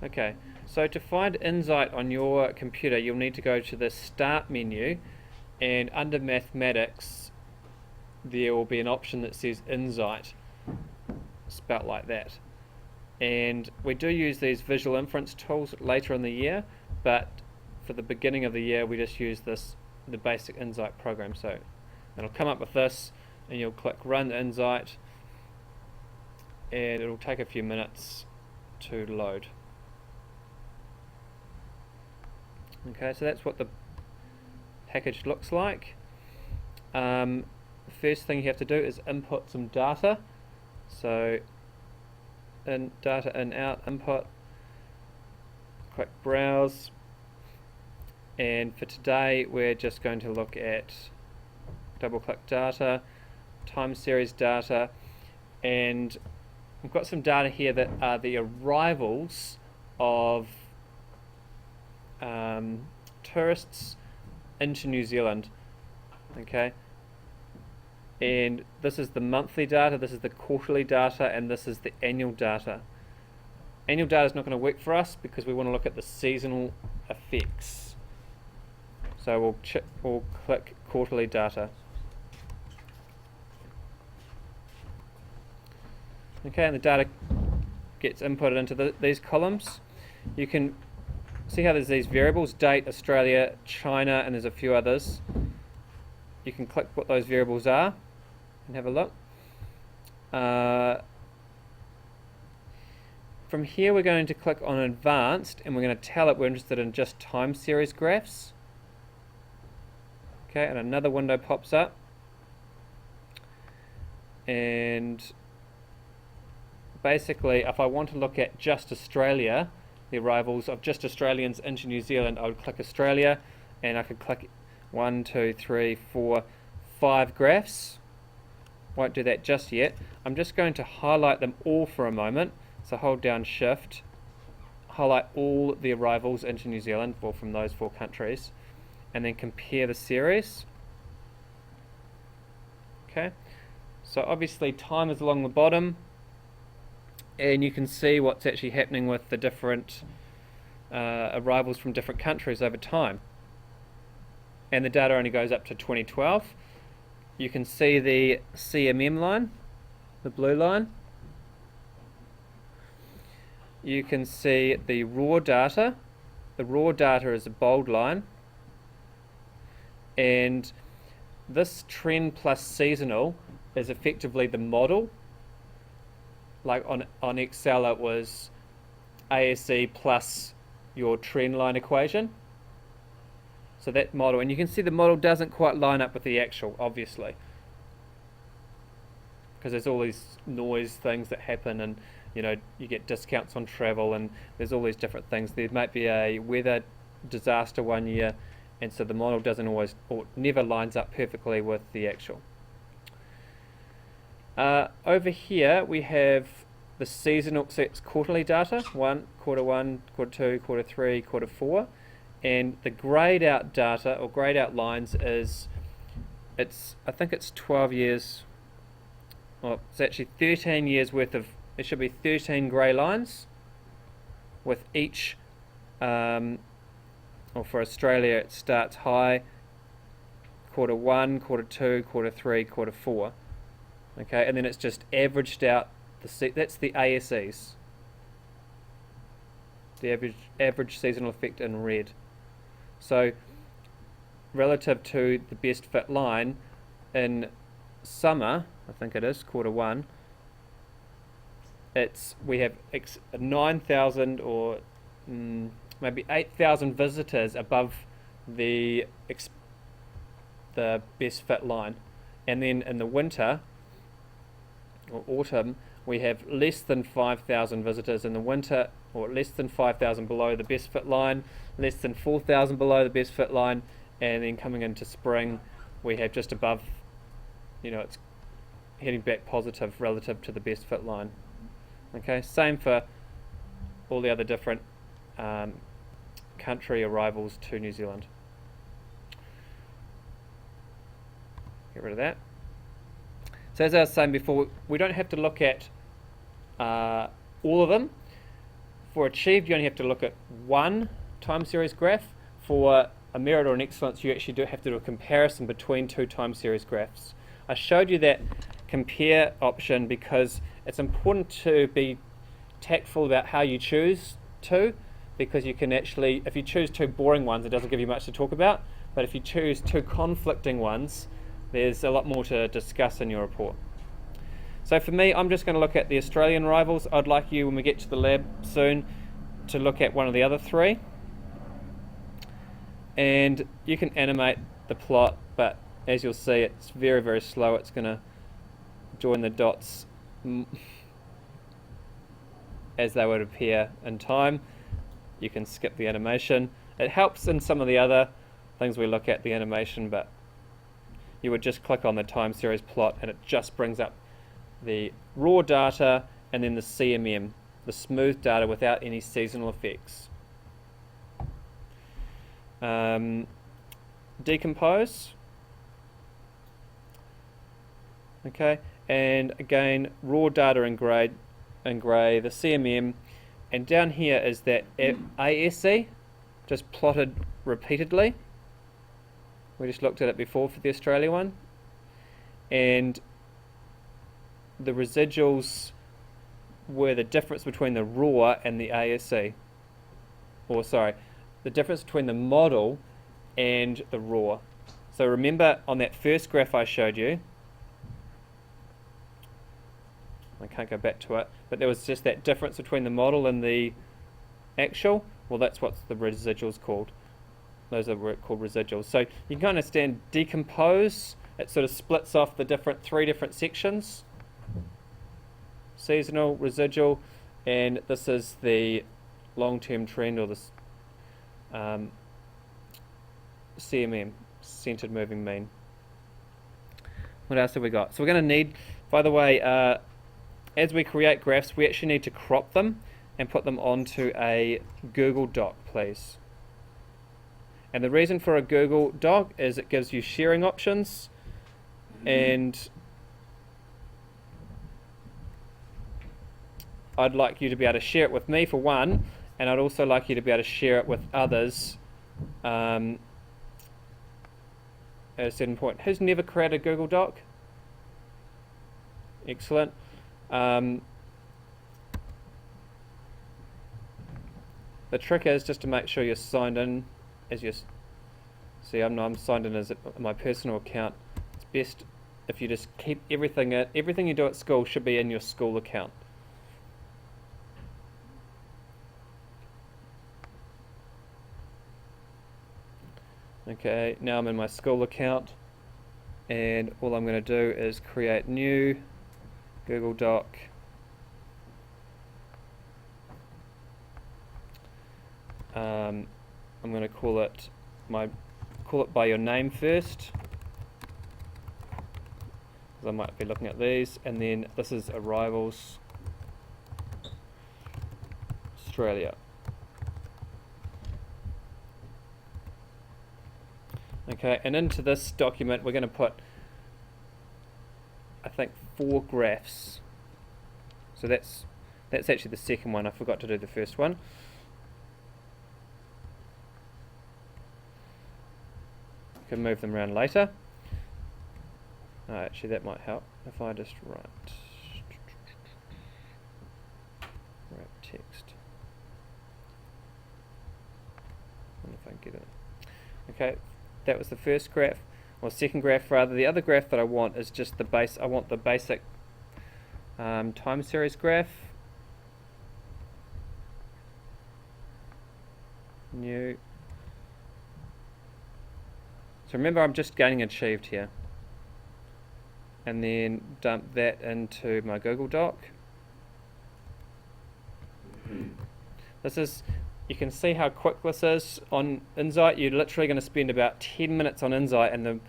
Okay, so to find iNZight on your computer, you'll need to go to the Start menu, and under Mathematics, there will be an option that says iNZight, spelt like that. And we do use these visual inference tools later in the year, but for the beginning of the year, we just use the basic iNZight program. So it'll come up with this, and you'll click Run iNZight, and it'll take a few minutes to load. Okay, so that's what the package looks like. The first thing you have to do is input some data. So data in, out, input, click browse, and for today we're just going to look at double click data, time series data, and we've got some data here that are the arrivals of tourists into New Zealand. Okay, and this is the monthly data, this is the quarterly data, and this is the annual data. Annual data is not going to work for us because we want to look at the seasonal effects. So we'll click quarterly data. Okay, and the data gets inputted into these columns. You can see how there's these variables: date, Australia, China, and there's a few others. You can click what those variables are and have a look. From here we're going to click on Advanced, and we're going to tell it we're interested in just time series graphs. Okay, and another window pops up, and basically if I want to look at just Australia, the arrivals of just Australians into New Zealand, I would click Australia, and I could click 1, 2, 3, 4, 5 graphs. Won't do that just yet. I'm just going to highlight them all for a moment. So hold down Shift, highlight all the arrivals into New Zealand from those 4 countries, and then compare the series. Okay, so obviously time is along the bottom, and you can see what's actually happening with the different arrivals from different countries over time. And the data only goes up to 2012. You can see the CMM line, the blue line. You can see the raw data. The raw data is a bold line. And this trend plus seasonal is effectively the model. Like on Excel it was ASE plus your trend line equation. So that model, and you can see the model doesn't quite line up with the actual, obviously, because there's all these noise things that happen, and you get discounts on travel, and there's all these different things. There might be a weather disaster one year, and so the model doesn't always, or never lines up perfectly with the actual. Over here we have the seasonal, so it's quarterly data, quarter 1, quarter 2, quarter 3, quarter 4. And the grayed out data, or grayed out lines, I think it's 12 years, well, it's actually 13 years worth of, it should be 13 grey lines, with each, or for Australia it starts high, quarter 1, quarter 2, quarter 3, quarter 4. Okay, and then it's just averaged out, that's the ASEs, the average seasonal effect in red. So relative to the best fit line in summer, I think it is quarter 1, we have 9,000 or maybe 8,000 visitors above the best fit line, and then in the winter or autumn we have less than 5,000 visitors in the winter, or less than 5,000 below the best fit line, less than 4,000 below the best fit line, and then coming into spring we have just above, it's heading back positive relative to the best fit line. Okay, same for all the other different country arrivals to New Zealand. Get rid of that. So as I was saying before, we don't have to look at all of them. For achieved, you only have to look at one time series graph. For a merit or an excellence, you actually do have to do a comparison between two time series graphs. I showed you that compare option because it's important to be tactful about how you choose two, because you can actually, if you choose two boring ones, it doesn't give you much to talk about, but if you choose two conflicting ones, there's a lot more to discuss in your report. So for me, I'm just going to look at the Australian rivals. I'd like you, when we get to the lab soon, to look at one of the other three. And you can animate the plot, but as you'll see, it's very, very slow. It's going to join the dots as they would appear in time. You can skip the animation. It helps in some of the other things we look at, the animation, but you would just click on the time series plot and it just brings up the raw data and then the CMM, the smooth data without any seasonal effects. Decompose. Okay, and again, raw data in grey, the CMM, and down here is that ASE, just plotted repeatedly. We just looked at it before for the Australia one, and the residuals were the difference between the raw and the ASE, or sorry, the difference between the model and the raw. So remember on that first graph I showed you, I can't go back to it, but there was just that difference between the model and the actual. Well, that's what the residuals called. Those are called residuals. So you can understand decompose. It sort of splits off the three different sections. Seasonal, residual, and this is the long-term trend, or this CMM, centered moving mean. What else have we got? So we're going to need, by the way, as we create graphs, we actually need to crop them and put them onto a Google Doc, please. And the reason for a Google Doc is it gives you sharing options, and I'd like you to be able to share it with me for one, and I'd also like you to be able to share it with others at a certain point. Who's never created a Google Doc? Excellent. The trick is just to make sure you're signed in as your. See, I'm signed in as my personal account. It's best if you just keep everything you do at school should be in your school account. Okay, now I'm in my school account, and all I'm going to do is create new Google Doc. I'm going to call it by your name first, because I might be looking at these, and then this is Arrivals Australia. Okay, and into this document we're going to put, I think, 4 graphs. So that's actually the second one. I forgot to do the first one. You can move them around later. Actually, that might help if I just write text. I wonder if I can get it. Okay, that was the first graph, or second graph rather. The other graph that I want is just the base. I want the basic time series graph. New. So remember, I'm just gaining achieved here, and then dump that into my Google Doc. This is, you can see how quick this is on iNZight. You're literally going to spend about 10 minutes on iNZight and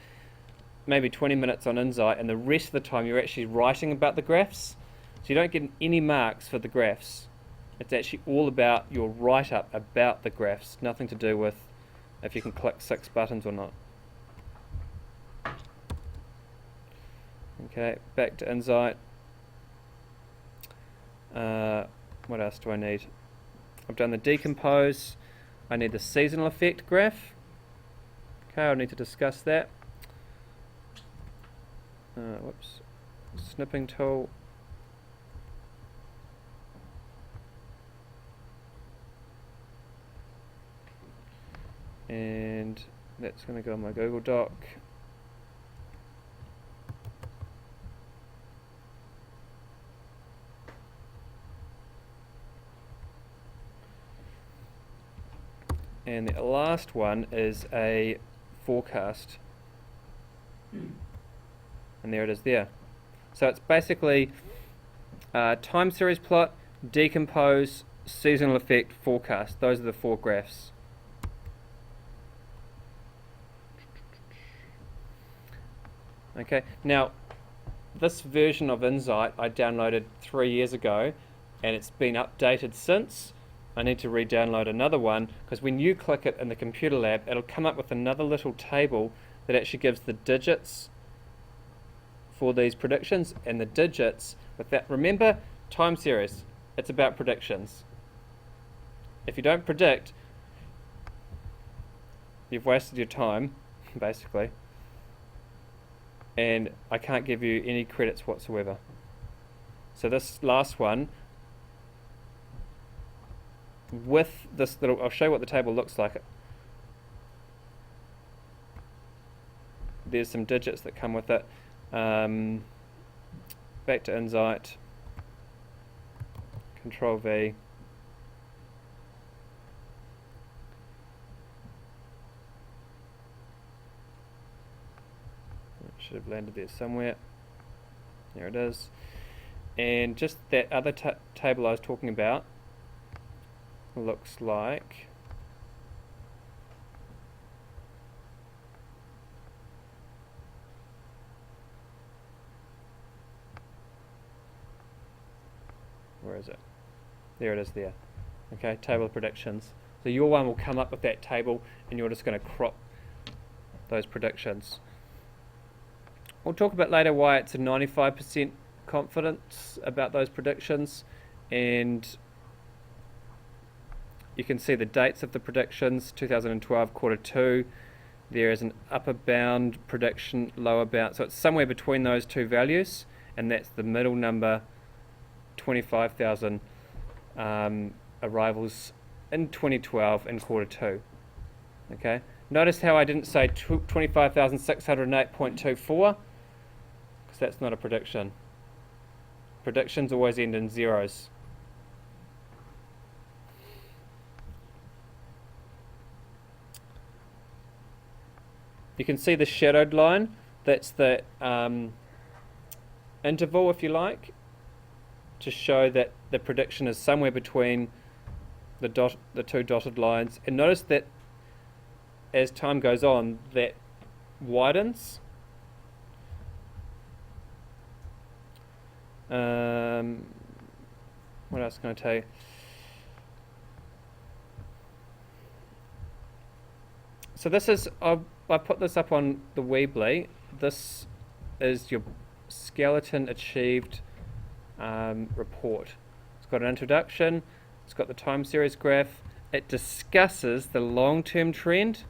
maybe 20 minutes on iNZight, and the rest of the time you're actually writing about the graphs. So you don't get any marks for the graphs. It's actually all about your write-up about the graphs, nothing to do with if you can click 6 buttons or not. Okay, back to iNZight. What else do I need? I've done the decompose. I need the seasonal effect graph. Okay, I'll need to discuss that. Whoops. Snipping tool. And that's going to go on my Google Doc. And the last one is a forecast. And there it is there. So it's basically time series plot, decompose, seasonal effect, forecast. Those are the 4 graphs. Okay, now this version of iNZight I downloaded 3 years ago, and it's been updated since. I need to re-download another one, because when you click it in the computer lab, it'll come up with another little table that actually gives the digits for these predictions, and the digits with that. Remember, time series, it's about predictions. If you don't predict, you've wasted your time, basically, and I can't give you any credits whatsoever. So this last one, with this little, I'll show you what the table looks like. There's some digits that come with it. Back to iNZight, Control V. It should have landed there somewhere. There it is. And just that other table I was talking about looks like where is it? There it is there. Okay, table of predictions. So your one will come up with that table, and you're just going to crop those predictions. We'll talk a bit later why it's a 95% confidence about those predictions, and you can see the dates of the predictions. 2012 quarter 2, there is an upper bound prediction, lower bound, so it's somewhere between those two values, and that's the middle number, 25,000 arrivals in 2012 in quarter 2. Okay, notice how I didn't say 25,608.24, because that's not a prediction. Predictions always end in zeros. You can see the shadowed line, that's the interval, if you like, to show that the prediction is somewhere between the two dotted lines. And notice that as time goes on, that widens. What else can I tell you? So this is, I put this up on the Weebly. This is your skeleton achieved report. It's got an introduction, it's got the time series graph, it discusses the long-term trend,